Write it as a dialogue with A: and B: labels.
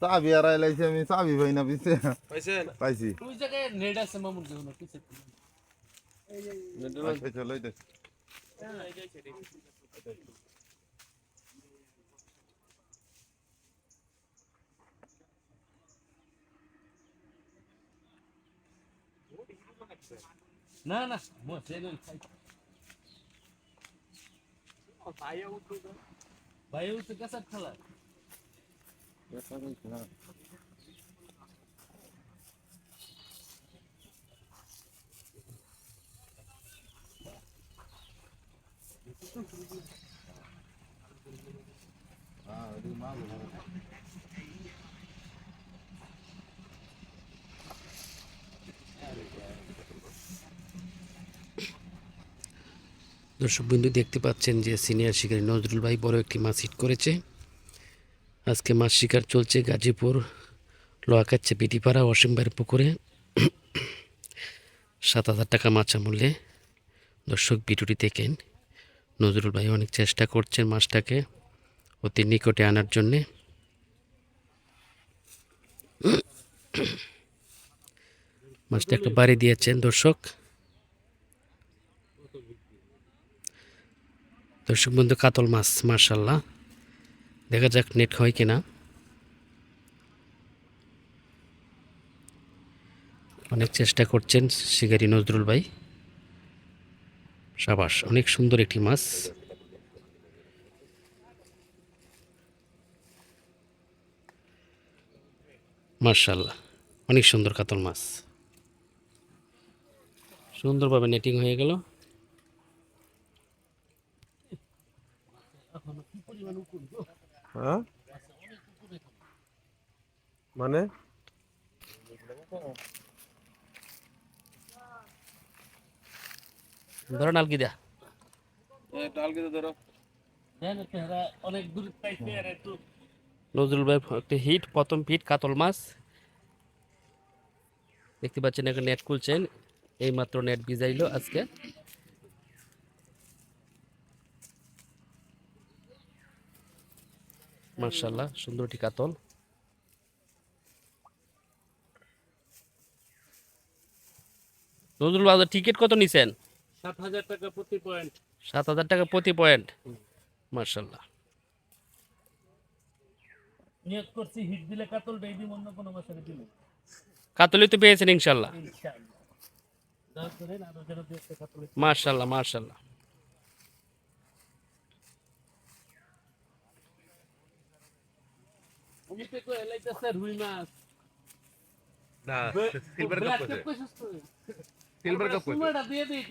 A: চাবি হারাই লাইছি আমি চাবি পাই না পিছে
B: পাইছেন?
A: পাইছি
C: ওই জায়গায় নেট আছে মামুন দেখুন কিছু
A: আচ্ছা চলো এটা
C: না না বসে নই ভাই উঠে কাছে খেলা
D: দর্শক বিন্দু দেখতে পাচ্ছেন যে সিনিয়র শিকারী নজরুল ভাই বড় একটি মাছ হিট করেছে। আজকে মাছ শিকার চলছে গাজীপুর লোহাকাচ্চা পিটিপাড়া অসীম ভাইয়ের পুকুরে 7,000 টাকা মাছা মূল্যে। দর্শক ভিডিওটি দেখেন, নজরুল ভাই অনেক চেষ্টা করছেন মাছটাকে অতি নিকটে আনার জন্যে। মাছটা একটা বাড়ি দিয়েছেন দর্শক। দর্শক বন্ধু কাতল মাছ মাশাআল্লাহ, দেখা যাক নেট হয় কিনা। অনেক চেষ্টা করছেন শিকারী নজরুল ভাই। সাবাস, অনেক সুন্দর একটি মাছ। মাশাআল্লাহ, অনেক সুন্দর কাতল মাছ, সুন্দরভাবে নেটিং হয়ে গেল।
B: হ্যাঁ মানে
D: ধরো নালকি দা,
B: ডালকে তো ধরো।
C: অনেক দূর পাইছে আর একটু
D: নজরুল ভাই একটি হিট, প্রথম হিট কাতল মাছ। দেখতে পাচ্ছেন এখন নেট খুলছেন, এই মাত্র নেট ভিজাইলো আজকে। মাশাআল্লাহ, সুন্দর একটি কাতল। নজরুল বাজার টিকিট কত নিছেন?
C: 7,000 টাকা প্রতি পয়েন্ট।
D: 7,000 টাকা প্রতি পয়েন্ট। মাশাআল্লাহ,
C: নিয়োগ করছি হিট দিলে কাতল বেই দিম, অন্য কোনো মাছের দিল
D: কাতলই তো পেয়েছেন ইনশাআল্লাহ।
C: ইনশাআল্লাহ দাও করে না যেন দেখতে কাতল।
D: মাশাআল্লাহ মাশাআল্লাহ।
C: অমিতে কো এলাইতাছে রুই মাছ
B: না সিলভার কাপ
C: ব্ল্যাক
B: কইছে।
C: কাপ কইছস তো
B: সিলভার কাপ কইছে।
C: সুমাটা দিয়ে দিই